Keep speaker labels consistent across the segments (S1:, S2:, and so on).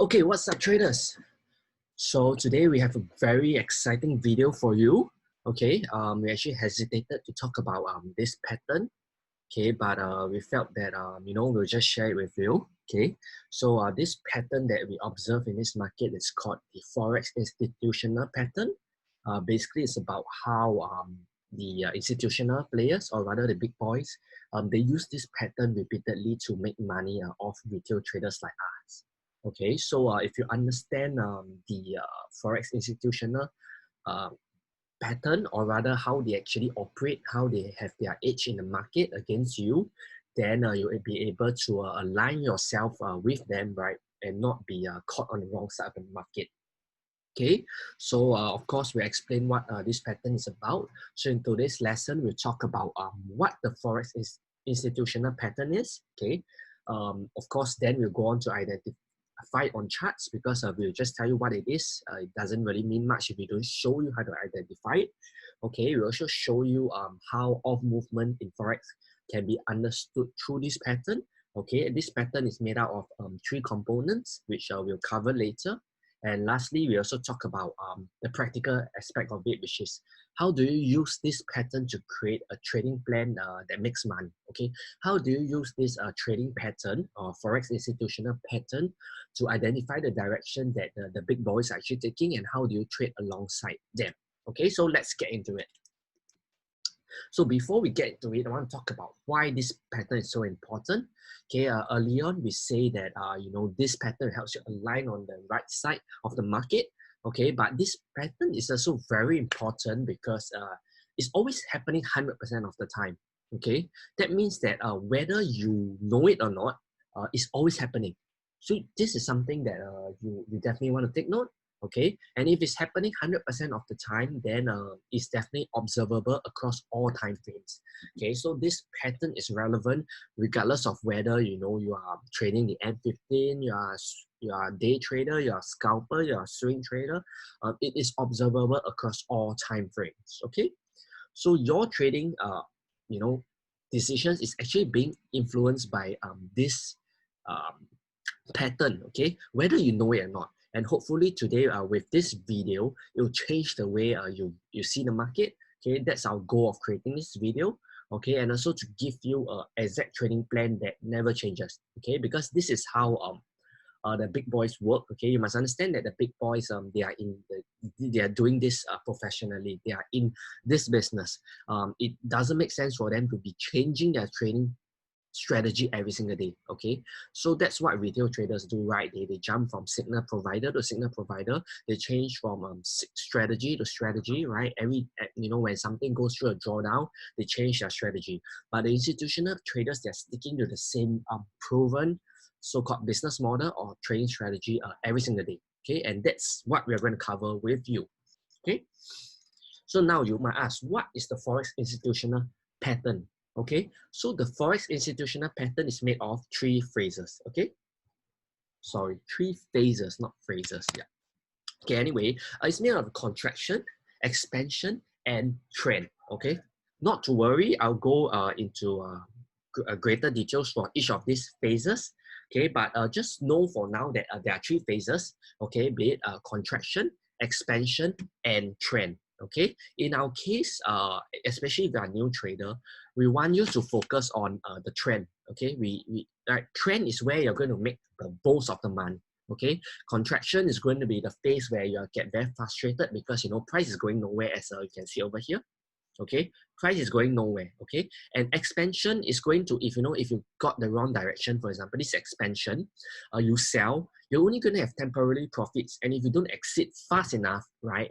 S1: Okay, what's up, traders? So today we have a very exciting video for you. Okay, we actually hesitated to talk about this pattern. Okay, but we felt that we'll just share it with you. Okay, so this pattern that we observe in this market is called the Forex institutional pattern. Basically, it's about how the institutional players, or rather the big boys, they use this pattern repeatedly to make money off retail traders like us. Okay, so if you understand the Forex institutional uh, pattern, or rather how they actually operate, how they have their edge in the market against you, then you will be able to align yourself with them, right, and not be caught on the wrong side of the market. Okay, so of course we explain what this pattern is about. So in today's lesson, we'll talk about what the Forex institutional pattern is. Okay, of course, then we'll go on to identify it on charts, because we'll just tell you what it is. It doesn't really mean much if we don't show you how to identify it. Okay, we'll also show you how off movement in Forex can be understood through this pattern. Okay, and this pattern is made out of three components, which we'll cover later. And lastly, we also talk about the practical aspect of it, which is how do you use this pattern to create a trading plan that makes money, okay? How do you use this trading pattern or Forex institutional pattern to identify the direction that the big boys are actually taking, and how do you trade alongside them? Okay, so let's get into it. So before we get into it, I want to talk about why this pattern is so important. Okay, early on we say that this pattern helps you align on the right side of the market. Okay, but this pattern is also very important because it's always happening 100% of the time. Okay, that means that whether you know it or not, it's always happening. So this is something that you definitely want to take note. Okay, and if it's happening 100% of the time, then it's definitely observable across all time frames. Okay, so this pattern is relevant regardless of whether you are trading the M15, you are a day trader, you are a scalper, you are a swing trader. It is observable across all time frames. Okay, so your trading decisions is actually being influenced by this um, pattern, okay, whether you know it or not. And hopefully today with this video, it will change the way you see the market. Okay, that's our goal of creating this video. Okay, and also to give you a exact trading plan that never changes. Okay, because this is how the big boys work. Okay, you must understand that the big boys they are doing this professionally. They are in this business. It doesn't make sense for them to be changing their trading strategy every single day. Okay, so that's what retail traders do, right? They jump from signal provider to signal provider. They change from strategy to strategy, right? When something goes through a drawdown, they change their strategy. But the institutional traders, they're sticking to the same proven so-called business model or trading strategy every single day. Okay, and that's what we're going to cover with you. Okay, so now you might ask, what is the Forex institutional pattern? Okay, so the Forex institutional pattern is made of three phrases. Okay, sorry, three phases, not phrases. Yeah. Okay, anyway, it's made of contraction, expansion, and trend. Okay, not to worry, I'll go into greater details for each of these phases. Okay, but just know for now that there are three phases. Okay, be it contraction, expansion, and trend. Okay, in our case, especially if you're a new trader, we want you to focus on the trend. Okay, trend is where you're going to make the most of the money. Okay, contraction is going to be the phase where you get very frustrated because price is going nowhere, as you can see over here. Okay, price is going nowhere. Okay, and expansion is going to, if you got the wrong direction, for example, this expansion, you sell, you're only going to have temporary profits, and if you don't exit fast enough, right,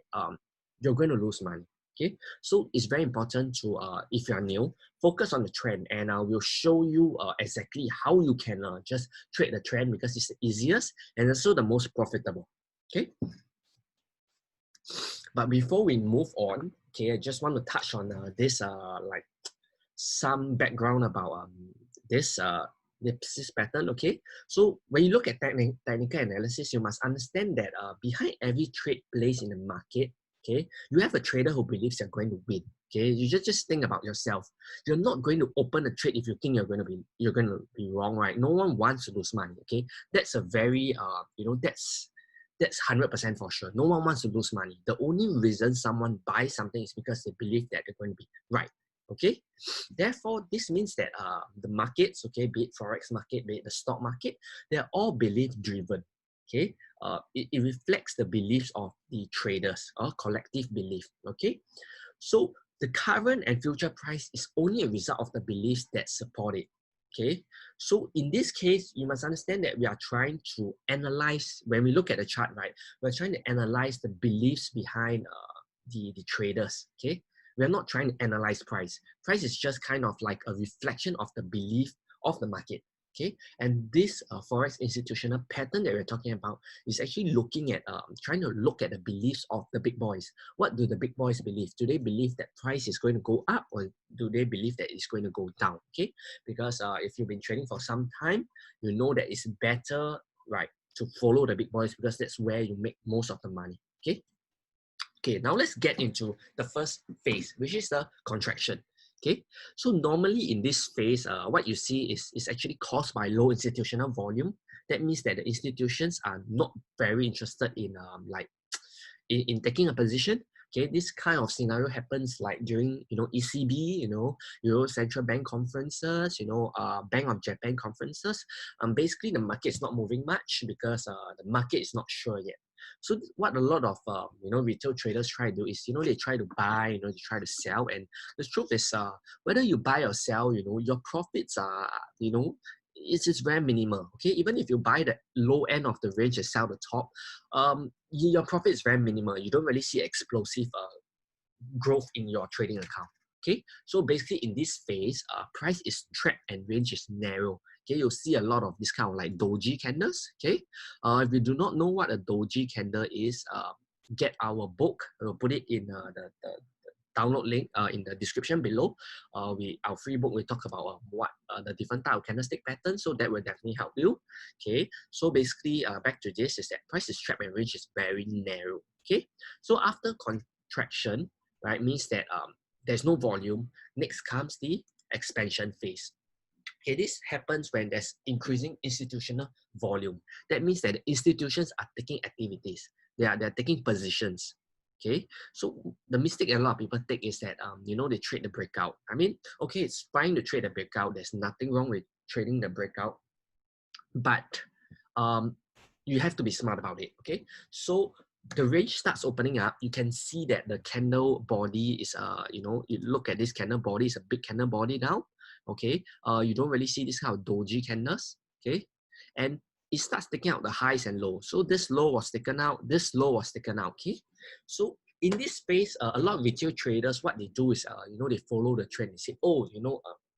S1: you're going to lose money. Okay, so it's very important to if you're new, focus on the trend, and we'll show you exactly how you can just trade the trend, because it's the easiest and also the most profitable. Okay, but before we move on, okay, I just want to touch on this like some background about this pattern. Okay, so when you look at technical analysis, you must understand that behind every trade placed in the market, okay, you have a trader who believes they're going to win. Okay, you just think about yourself. You're not going to open a trade if you think you're going to be wrong, right? No one wants to lose money. Okay, that's a very that's 100% for sure. No one wants to lose money. The only reason someone buys something is because they believe that they're going to be right. Okay, therefore this means that the markets, okay, be it forex market, be it the stock market, they're all belief driven. Okay, it reflects the beliefs of the traders or collective belief. Okay, so the current and future price is only a result of the beliefs that support it. Okay, so in this case, you must understand that we are trying to analyze, when we look at the chart, right, we're trying to analyze the beliefs behind the traders. Okay, we're not trying to analyze price. Price is just kind of like a reflection of the belief of the market. Okay, and this forex institutional pattern that we're talking about is actually looking at trying to look at the beliefs of the big boys. What do the big boys believe? Do they believe that price is going to go up, or do they believe that it's going to go down? Okay, because if you've been trading for some time, you know that it's better, right, to follow the big boys because that's where you make most of the money. Okay. Okay, now let's get into the first phase, which is the contraction. Okay, so normally in this phase, what you see is actually caused by low institutional volume. That means that the institutions are not very interested in in taking a position. Okay, this kind of scenario happens like during ECB, Euro Central Bank conferences, Bank of Japan conferences. Basically the market is not moving much because the market is not sure yet. So what a lot of retail traders try to do is they try to buy, they try to sell, and the truth is whether you buy or sell, your profits are it's just very minimal. Okay, even if you buy the low end of the range and sell the top, your profit is very minimal. You don't really see explosive growth in your trading account. Okay, so basically in this phase, price is trapped and range is narrow. Okay, you'll see a lot of this kind of like doji candles. Okay, if you do not know what a doji candle is, get our book. We'll put it in the download link in the description below. Our free book, we talk about what the different type of candlestick patterns, so that will definitely help you. Okay, so basically back to this is that price is trapped and range is very narrow. Okay, so after contraction, right, means that there's no volume. Next comes the expansion phase. Okay, this happens when there's increasing institutional volume. That means that the institutions are taking activities. They're taking positions. Okay, so the mistake a lot of people take is that they trade the breakout. I mean, okay, it's fine to trade the breakout. There's nothing wrong with trading the breakout, but you have to be smart about it. Okay, so the range starts opening up. You can see that the candle body is you look at this candle body, is a big candle body now. Okay, you don't really see this kind of doji candles. Okay, and it starts taking out the highs and lows. So this low was taken out, this low was taken out. Okay, so in this space, a lot of retail traders, what they do is they follow the trend. They say, oh,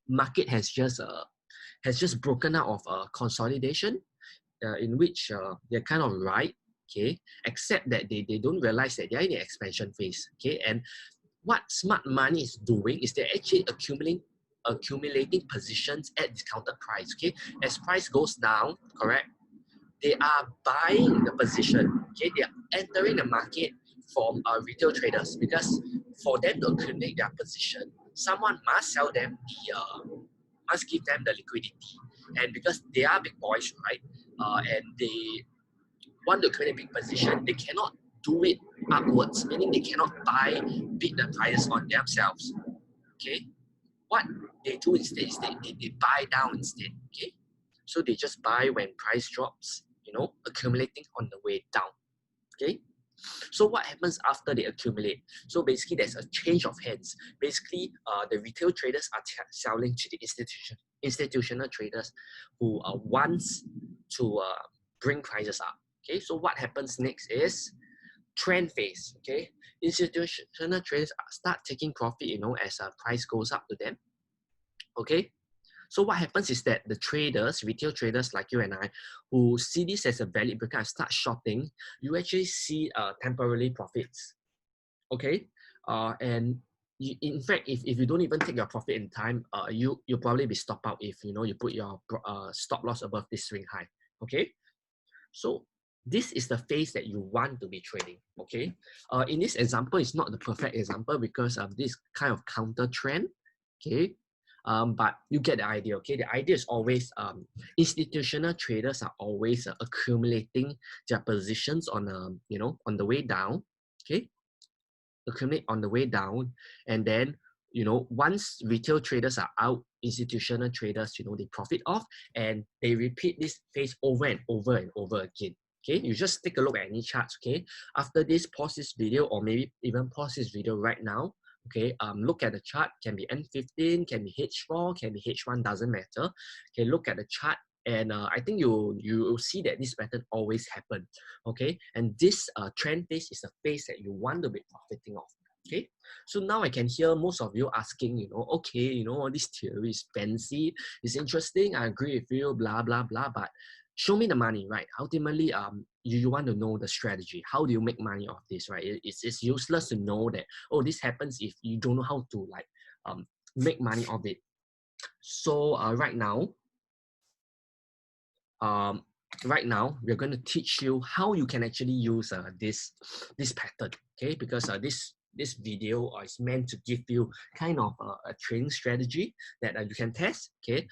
S1: market has just broken out of consolidation, in which they're kind of right. Okay, except that they don't realize that they're in the expansion phase. Okay, and what smart money is doing is they're actually accumulating positions at discounted price. Okay, as price goes down, correct, they are buying the position. Okay, they are entering the market from retail traders, because for them to accumulate their position, someone must sell them must give them the liquidity, and because they are big boys, right, and they want to create a big position, they cannot do it upwards, meaning they cannot beat the prices on themselves. Okay, what they do instead is they buy down instead. Okay, so they just buy when price drops, accumulating on the way down. Okay, so what happens after they accumulate? So basically there's a change of hands. Basically the retail traders are selling to the institutional traders who wants to bring prices up. Okay, so what happens next is trend phase. Okay, institutional traders start taking profit as a price goes up to them. Okay, so what happens is that the traders, retail traders like you and I, who see this as a valid breakout and start shorting, you actually see temporary profits. Okay, and in fact, if you don't even take your profit in time, you'll probably be stopped out if you put your stop loss above this swing high. Okay, so this is the phase that you want to be trading. Okay, in this example, it's not the perfect example because of this kind of counter trend. Okay, but you get the idea. Okay, the idea is always institutional traders are always accumulating their positions on on the way down. Okay, accumulate on the way down, and then once retail traders are out, institutional traders they profit off, and they repeat this phase over and over and over again. Okay, you just take a look at any charts. Okay, after this, pause this video, or maybe even pause this video right now. Okay, look at the chart. Can be N15, can be H4, can be H1, doesn't matter. Okay, look at the chart, and I think you will see that this pattern always happen. Okay, and this trend phase is a phase that you want to be profiting off. Okay, so now I can hear most of you asking, okay, this theory is fancy, it's interesting, I agree with you, blah blah blah, but show me the money, right? Ultimately, you want to know the strategy. How do you make money off this, right? It's useless to know that, oh, this happens if you don't know how to make money off it. So um, right now we're going to teach you how you can actually use this pattern. Okay, because this video is meant to give you kind of a trading strategy that you can test. Okay,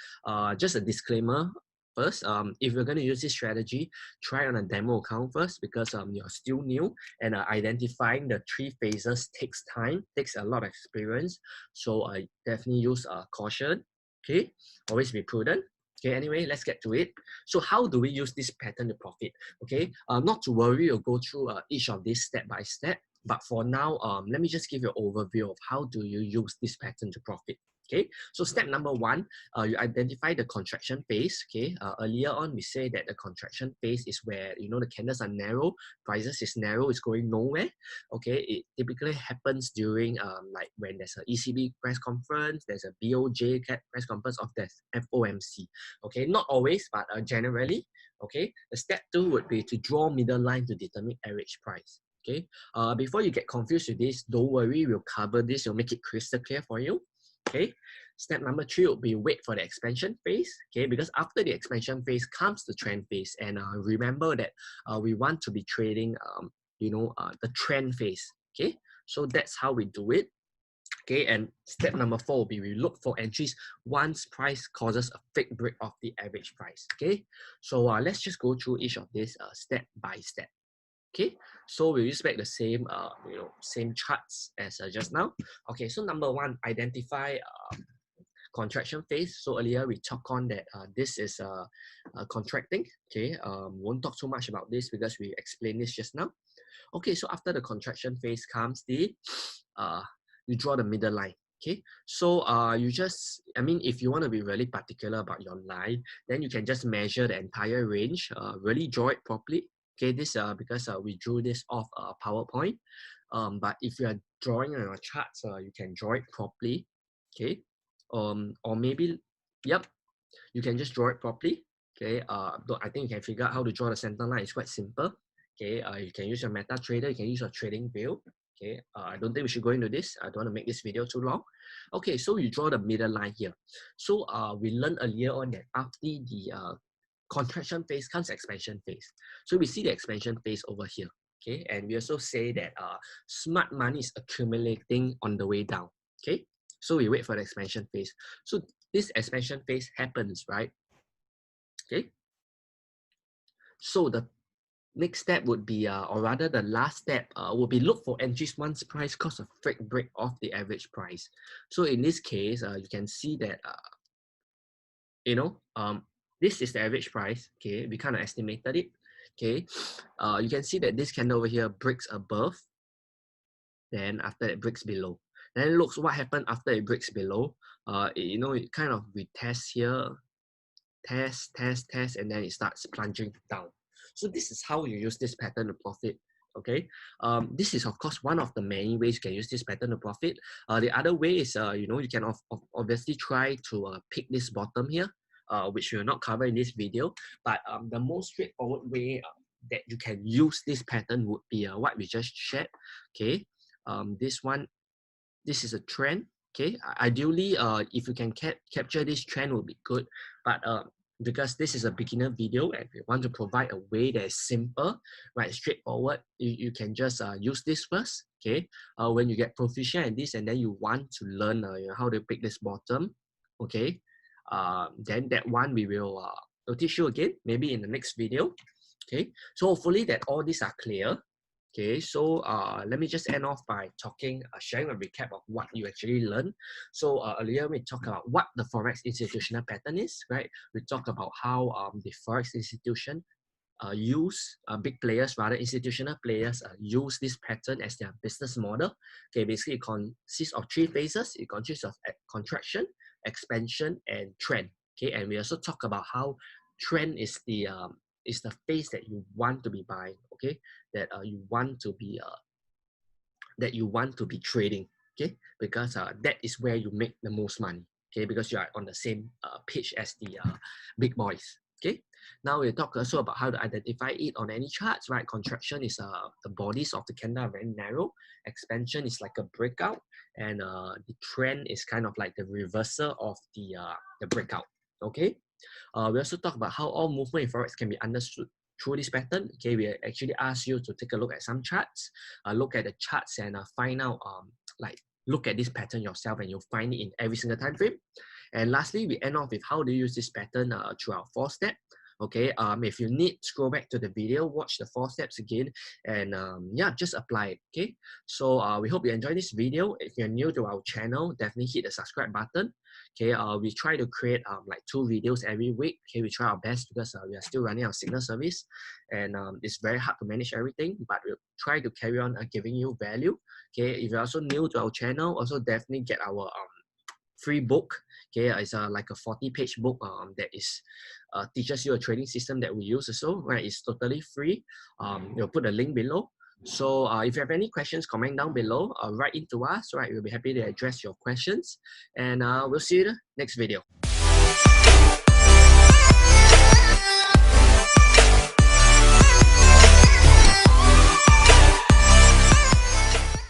S1: just a disclaimer first, if you're going to use this strategy, try on a demo account first, because you're still new, and identifying the three phases takes time, takes a lot of experience. So definitely use caution. Okay, always be prudent. Okay, anyway, let's get to it. So how do we use this pattern to profit? Okay, not to worry, we'll go through each of these step by step. But for now, let me just give you an overview of how do you use this pattern to profit. Okay, so step number one, you identify the contraction phase. Okay, earlier on we say that the contraction phase is where the candles are narrow, prices is narrow, it's going nowhere. Okay, it typically happens during like when there's an ECB press conference, there's a BOJ press conference, of there's FOMC. Okay, not always, but generally. Okay, the step two would be to draw middle line to determine average price. Okay, before you get confused with this, don't worry, we'll cover this, we'll make it crystal clear for you. Okay, step number three will be wait for the expansion phase. Okay, because after the expansion phase comes the trend phase, and remember that we want to be trading the trend phase. Okay, so that's how we do it. Okay, and step number four will be we look for entries once price causes a fake break of the average price. Okay, so let's just go through each of these step by step. Okay, so we'll use back the same same charts as just now. Okay, so number one, identify contraction phase. So earlier we talked on that this is contracting. Okay, won't talk too much about this because we explained this just now. Okay, so after the contraction phase comes the you draw the middle line. Okay, so if you want to be really particular about your line, then you can just measure the entire range, really draw it properly. Okay, this because we drew this off PowerPoint, but if you are drawing on your charts, you can draw it properly. Okay, or maybe, yep, you can just draw it properly. Okay, I think you can figure out how to draw the center line. It's quite simple. Okay, you can use your MetaTrader, you can use your trading view. Okay, I don't think we should go into this. I don't want to make this video too long. Okay, so you draw the middle line here. So we learned earlier on that after the contraction phase comes expansion phase. So we see the expansion phase over here. Okay, and we also say that smart money is accumulating on the way down. Okay, so we wait for the expansion phase. So this expansion phase happens, right? Okay, so the next step would be, or rather the last step would be look for entries once price cause a fake break of the average price. So in this case, you can see that, this is the average price. Okay, we kind of estimated it. Okay, you can see that this candle over here breaks above, then after it breaks below. Then looks what happened after it breaks below. It kind of retest here, test, and then it starts plunging down. So this is how you use this pattern to profit. Okay, this is of course one of the many ways you can use this pattern to profit. The other way is, you can obviously try to pick this bottom here, which we will not cover in this video. But the most straightforward way that you can use this pattern would be what we just shared. Okay, this is a trend. Okay, ideally, if you can capture this trend, would be good. But because this is a beginner video and we want to provide a way that is simple, right, straightforward. You can just use this first, okay? When you get proficient at this and then you want to learn how to pick this bottom, okay? Then that one we'll teach you again, maybe in the next video, okay? So hopefully that all these are clear. Okay, so let me just end off by sharing a recap of what you actually learned. So earlier we talked about what the Forex institutional pattern is, right? We talked about how the Forex institution big players, rather institutional players, use this pattern as their business model. Okay, basically it consists of three phases. It consists of contraction, expansion, and trend. Okay, and we also talk about how trend is the phase that you want to be buying. Okay, that you want to be trading. Okay, because that is where you make the most money. Okay, because you are on the same pitch as the big boys. Okay, now we'll talk also about how to identify it on any charts, right? Contraction is the bodies of the candle are very narrow. Expansion is like a breakout, and the trend is kind of like the reversal of the breakout. Okay, we also talk about how all movement in Forex can be understood through this pattern. Okay, we actually ask you to take a look at some charts, look at the charts and find out look at this pattern yourself and you'll find it in every single time frame. And lastly, we end off with how do you use this pattern through our 4-step. Okay, if you need, scroll back to the video, watch the 4 steps again, and yeah, just apply it. Okay, so we hope you enjoy this video. If you're new to our channel, definitely hit the subscribe button. Okay, we try to create like 2 videos every week. Okay, we try our best because we are still running our signal service, and it's very hard to manage everything, but we'll try to carry on giving you value. Okay, if you're also new to our channel, also definitely get our free book. Okay, it's like a 40-page book that is teaches you a trading system that we use also, right? It's totally free. We'll put a link below. So if you have any questions, comment down below, write into us, right? We'll be happy to address your questions, and we'll see you in the next video.